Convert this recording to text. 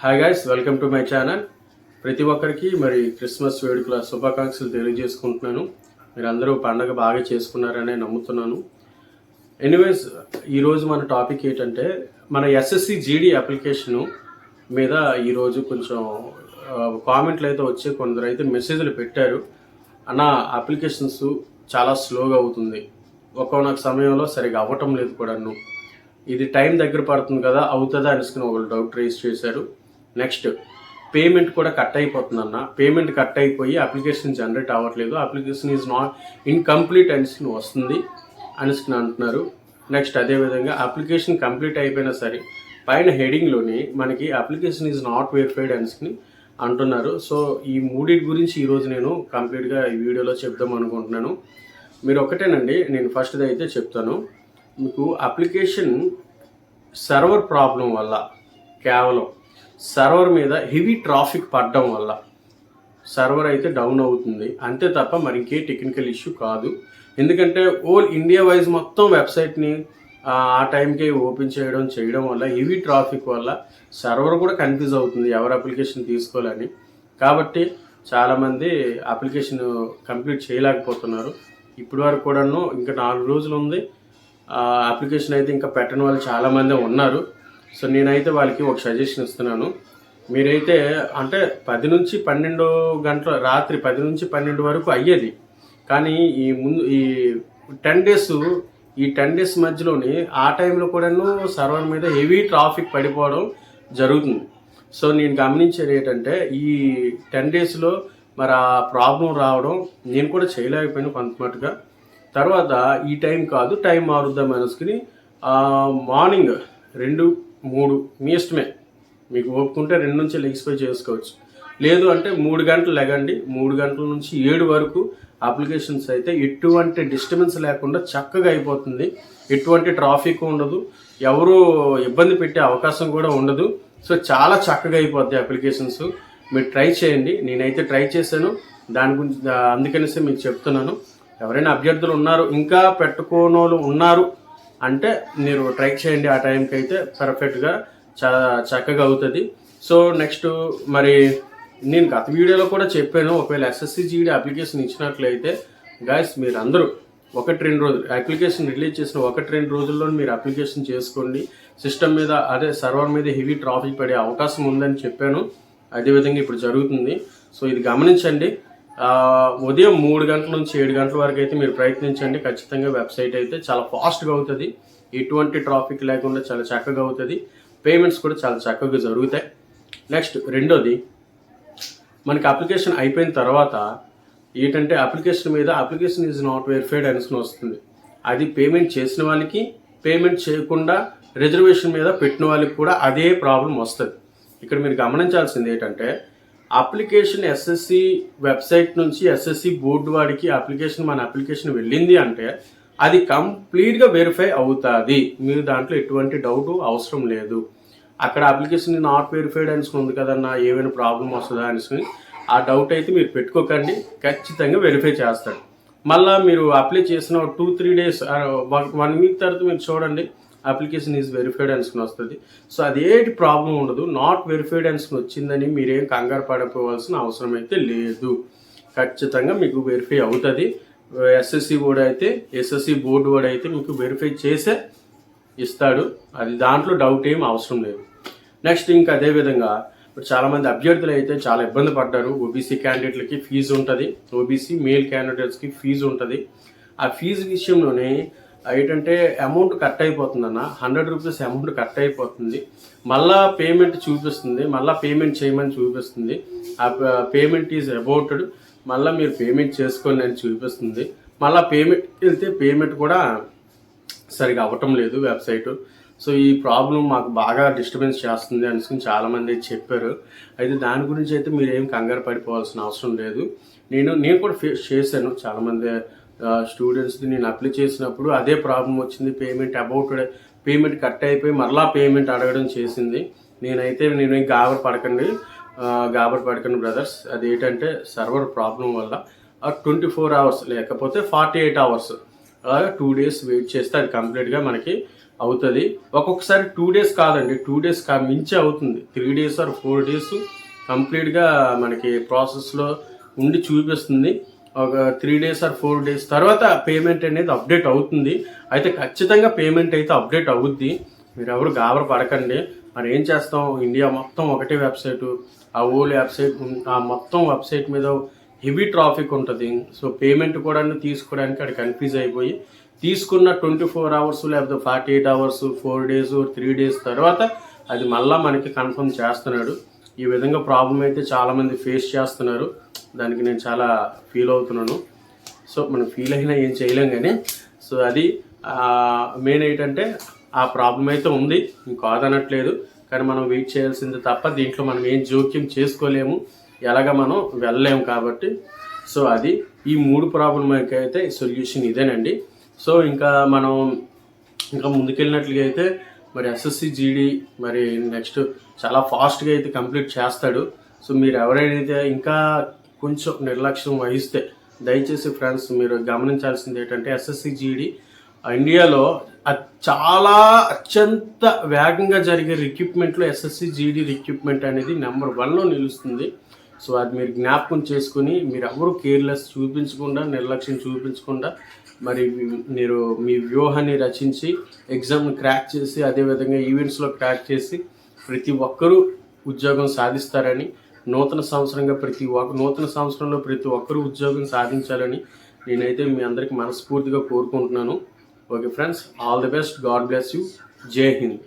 Hi guys, welcome to my channel. ప్రతి ఒక్కరికి మరి క్రిస్మస్ వేడుకల శుభాకాంక్షలు తెలియజేసుకుంటున్నాను. మీరందరూ పండగ బాగా చేసుకున్నారనే నమ్ముతున్నాను. ఎనీవేస్, ఈరోజు మన టాపిక్ ఏంటంటే మన ఎస్ఎస్సి జీడీ అప్లికేషను మీద ఈరోజు కొంచెం కామెంట్లు అయితే వచ్చి కొందరు అయితే మెసేజ్లు పెట్టారు. అన్న, అప్లికేషన్స్ చాలా స్లోగా అవుతుంది, ఒక్కొక్క సమయంలో సరిగా అవ్వటం లేదు కూడాను, ఇది టైం దగ్గర పడుతుంది కదా, అవుతుందా అనుకుని ఒకళ్ళు డౌట్ రేస్ చేశారు. నెక్స్ట్, పేమెంట్ కూడా కట్ అయిపోతుంది అన్న, పేమెంట్ కట్ అయిపోయి అప్లికేషన్ జనరేట్ అవ్వట్లేదు, అప్లికేషన్ ఈజ్ నాట్ ఇన్కంప్లీట్ అనుకుని వస్తుంది అనుకుని అంటున్నారు. నెక్స్ట్, అదేవిధంగా అప్లికేషన్ కంప్లీట్ అయిపోయినా సరే పైన హెడింగ్లోని మనకి అప్లికేషన్ ఈజ్ నాట్ వెరిఫైడ్ అనుకుని అంటున్నారు. సో ఈ మూడింటి గురించి ఈరోజు నేను కంప్లీట్గా ఈ వీడియోలో చెప్దాం అనుకుంటున్నాను. మీరు ఒకటేనండి, నేను ఫస్ట్ది అయితే చెప్తాను. మీకు అప్లికేషన్ సర్వర్ ప్రాబ్లం వల్ల, కేవలం సర్వర్ మీద హెవీ ట్రాఫిక్ పడడం వల్ల సర్వర్ అయితే డౌన్ అవుతుంది, అంతే తప్ప మరి ఇంకే టెక్నికల్ ఇష్యూ కాదు. ఎందుకంటే ఓల్ ఇండియా వైజ్ మొత్తం వెబ్సైట్ని ఆ టైంకి ఓపెన్ చేయడం వల్ల హెవీ ట్రాఫిక్ వల్ల సర్వర్ కూడా కన్ఫ్యూజ్ అవుతుంది ఎవరు అప్లికేషన్ తీసుకోవాలని. కాబట్టి చాలామంది అప్లికేషన్ కంప్లీట్ చేయలేకపోతున్నారు. ఇప్పటి వరకు కూడాను ఇంకా 4 రోజులు ఉంది. అప్లికేషన్ అయితే ఇంకా పెట్టని వాళ్ళు చాలామంది ఉన్నారు. సో నేనైతే వాళ్ళకి ఒక సజెషన్ ఇస్తున్నాను. మీరైతే అంటే 10 నుంచి 12 గంటల, రాత్రి 10 నుంచి 12 వరకు అయ్యేది, కానీ ఈ 10 డేస్ మధ్యలోని ఆ టైంలో కూడాను సర్వర్ మీద హెవీ ట్రాఫిక్ పడిపోవడం జరుగుతుంది. సో నేను గమనించేది ఏంటంటే ఈ 10 డేస్లో మరి ఆ ప్రాబ్లం రావడం నేను కూడా చేయలేకపోయాను కొంత మటుగా. తర్వాత ఈ టైం కాదు, టైం మారుద్దాం అనుకుని మార్నింగ్ 2-3 మీ ఇష్టమే, మీకు ఒప్పుకుంటే 2 నుంచి లెగిసిపోయి చేసుకోవచ్చు, లేదు అంటే 3 గంటలు లెగండి. 3 గంటల నుంచి 7 వరకు అప్లికేషన్స్ అయితే ఎటువంటి డిస్టర్బెన్స్ లేకుండా చక్కగా అయిపోతుంది. ఎటువంటి ట్రాఫిక్ ఉండదు, ఎవరు ఇబ్బంది పెట్టే అవకాశం కూడా ఉండదు. సో చాలా చక్కగా అయిపోద్ది అప్లికేషన్స్. మీరు ట్రై చేయండి, నేనైతే ట్రై చేశాను, దాని గురించి అందుకనేసి మీకు చెప్తున్నాను. ఎవరైనా అభ్యర్థులు ఉన్నారు, ఇంకా పెట్టుకోనోళ్ళు ఉన్నారు అంటే మీరు ట్రై చేయండి. ఆ టైంకి అయితే పర్ఫెక్ట్గా చాలా చక్కగా అవుతుంది. సో నెక్స్ట్, మరి నేను గత వీడియోలో కూడా చెప్పాను, ఒకవేళ ఎస్ఎస్సి జీడీ అప్లికేషన్ ఇచ్చినట్లయితే గాయస్ మీరు అందరూ 1-2 రోజులు అప్లికేషన్ రిలీజ్ చేసిన 1-2 రోజుల్లో మీరు అప్లికేషన్ చేసుకోండి. సిస్టమ్ మీద, అదే సర్వర్ మీద హెవీ ట్రాఫిక్ పడే అవకాశం ఉందని చెప్పాను, అదేవిధంగా ఇప్పుడు జరుగుతుంది. సో ఇది గమనించండి. ఉదయం 3 గంటల నుంచి 7 గంటల వరకు అయితే మీరు ప్రయత్నించండి. ఖచ్చితంగా వెబ్సైట్ అయితే చాలా ఫాస్ట్గా అవుతుంది, ఎటువంటి ట్రాఫిక్ లేకుండా చాలా చక్కగా అవుతుంది, పేమెంట్స్ కూడా చాలా చక్కగా జరుగుతాయి. నెక్స్ట్, రెండోది, మనకి అప్లికేషన్ అయిపోయిన తర్వాత ఏంటంటే అప్లికేషన్ మీద అప్లికేషన్ ఈజ్ నాట్ వెరిఫైడ్ అనుకుని వస్తుంది. అది పేమెంట్ చేసిన వాళ్ళకి, పేమెంట్ చేయకుండా రిజర్వేషన్ మీద పెట్టిన వాళ్ళకి కూడా అదే ప్రాబ్లం వస్తుంది. ఇక్కడ మీరు గమనించాల్సింది ఏంటంటే అప్లికేషన్ ఎస్ఎస్సి వెబ్సైట్ నుంచి ఎస్ఎస్సి బోర్డు వాడికి మన అప్లికేషన్ వెళ్ళింది అంటే అది కంప్లీట్గా వెరిఫై అవుతుంది. మీరు దాంట్లో ఎటువంటి డౌట్ అవసరం లేదు. అక్కడ అప్లికేషన్ నాట్ వెరిఫైడ్ అనుకుని ఉంది కదన్నా, ఏమైనా ప్రాబ్లం వస్తుందా అనుకుని ఆ డౌట్ అయితే మీరు పెట్టుకోకండి, ఖచ్చితంగా వెరిఫై చేస్తాడు. మళ్ళీ మీరు అప్లై చేసిన 2-3 డేస్, 1 వీక్ తర్వాత మీరు చూడండి అప్లికేషన్ ఈజ్ వెరిఫైడ్ అనుకుని వస్తుంది. సో అదేంటి ప్రాబ్లం ఉండదు. నాట్ వెరిఫైడ్ అనుకుని వచ్చిందని మీరేం కంగారు పడిపోవాల్సిన అవసరం అయితే లేదు, ఖచ్చితంగా మీకు వెరిఫై అవుతుంది. ఎస్ఎస్సి బోర్డు వాడు అయితే మీకు వెరిఫై చేసే ఇస్తాడు, అది దాంట్లో డౌట్ ఏం అవసరం లేదు. నెక్స్ట్, ఇంకా అదేవిధంగా ఇప్పుడు చాలామంది అభ్యర్థులు అయితే చాలా ఇబ్బంది పడ్డారు. ఓబీసీ క్యాండిడేట్లకి ఫీజు ఉంటుంది, ఓబీసీ మేల్ క్యాండిడేట్స్కి ఫీజు ఉంటుంది. ఆ ఫీజు విషయంలోనే ఏంటంటే అమౌంట్ కట్ అయిపోతుందన్న, 100 రూపీస్ అమౌంట్ కట్ అయిపోతుంది. మళ్ళా పేమెంట్ చూపిస్తుంది, మళ్ళీ పేమెంట్ చేయమని చూపిస్తుంది. ఆ పేమెంట్ ఈజ్ అబౌటెడ్, మళ్ళీ మీరు పేమెంట్ చేసుకోండి అని చూపిస్తుంది. మళ్ళీ పేమెంట్ వెళ్తే పేమెంట్ కూడా సరిగా అవ్వటం లేదు వెబ్సైటు. సో ఈ ప్రాబ్లం మాకు బాగా డిస్టర్బెన్స్ చేస్తుంది అనుకుని చాలామంది చెప్పారు. అయితే దాని గురించి అయితే మీరు ఏం కంగారు పడిపోవాల్సిన అవసరం లేదు. నేను కూడా ఫేస్ చేశాను. చాలామంది స్టూడెంట్స్ది నేను అప్లై చేసినప్పుడు అదే ప్రాబ్లం వచ్చింది, పేమెంట్ కట్ అయిపోయి మరలా పేమెంట్ అడగడం చేసింది. నేనేం గాబర పడకండి బ్రదర్స్. అదేంటంటే సర్వర్ ప్రాబ్లం వల్ల 24 అవర్స్ లేకపోతే 48 అవర్స్ 2 డేస్ వెయిట్ చేస్తే అది కంప్లీట్గా మనకి అవుతుంది. ఒక్కొక్కసారి 2 డేస్ కాదండి, 2 డేస్ మించి అవుతుంది. 3 డేస్ ఆర్ 4 డేస్ కంప్లీట్గా మనకి ప్రాసెస్లో ఉండి చూపిస్తుంది. ఒక 3 డేస్ ఆర్ 4 డేస్ తర్వాత పేమెంట్ అనేది అప్డేట్ అవుతుంది. అయితే ఖచ్చితంగా పేమెంట్ అయితే అప్డేట్ అవుద్ది. మీరు ఎవరు గాబర పడకండి. మరి ఏం చేస్తాం, ఇండియా మొత్తం ఒకటే వెబ్సైటు, ఆ ఓల్డ్ వెబ్సైట్, ఆ మొత్తం వెబ్సైట్ మీద హెవీ ట్రాఫిక్ ఉంటుంది. సో పేమెంట్ కూడా తీసుకోవడానికి అక్కడ కన్ఫ్యూజ్ అయిపోయి తీసుకున్న 24 అవర్స్ లేకపోతే 48 అవర్స్, 4 డేస్, 3 డేస్ తర్వాత అది మళ్ళీ మనకి కన్ఫర్మ్ చేస్తున్నాడు. ఈ విధంగా ప్రాబ్లం అయితే చాలామంది ఫేస్ చేస్తున్నారు. దానికి నేను చాలా ఫీల్ అవుతున్నాను. సో మనం ఫీల్ అయినా ఏం చేయలేం కానీ, సో అది మెయిన్ ఏంటంటే ఆ ప్రాబ్లం అయితే ఉంది, కాదనట్లేదు. కానీ మనం వెయిట్ చేయాల్సింది తప్ప దీంట్లో మనం ఏం జోక్యం చేసుకోలేము, ఎలాగ మనం వెళ్ళలేము కాబట్టి. సో అది ఈ 3 ప్రాబ్లంకి అయితే సొల్యూషన్ ఇదేనండి. సో మనం ఇంకా ముందుకెళ్ళినట్లుగా అయితే మరి ఎస్ఎస్సి జీడీ మరి నెక్స్ట్ చాలా ఫాస్ట్గా అయితే కంప్లీట్ చేస్తాడు. సో మీరు ఎవరైతే ఇంకా కొంచెం నిర్లక్ష్యం వహిస్తే దయచేసి ఫ్రెండ్స్ మీరు గమనించాల్సింది ఏంటంటే ఎస్ఎస్సి జీడీ ఇండియాలో చాలా అత్యంత వేగంగా జరిగే రిక్రూట్మెంట్లో ఎస్ఎస్సి జీడీ రిక్రూట్మెంట్ అనేది నెంబర్ 1లో నిలుస్తుంది. సో అది మీరు జ్ఞాపకం చేసుకుని మీరు ఎవరు కేర్లెస్ చూపించకుండా, నిర్లక్ష్యం చూపించకుండా మరి మీరు మీ వ్యూహాన్ని రచించి ఎగ్జామ్ని క్రాక్ చేసి అదేవిధంగా ఈవెంట్స్లో క్రాక్ చేసి ప్రతి ఒక్కరూ ఉద్యోగం సాధిస్తారని, నూతన సంవత్సరంలో ప్రతి ఒక్కరూ ఉద్యోగం సాధించాలని నేనైతే మీ అందరికీ మనస్ఫూర్తిగా కోరుకుంటున్నాను. Okay friends, all the best, God bless you, జై హింద్.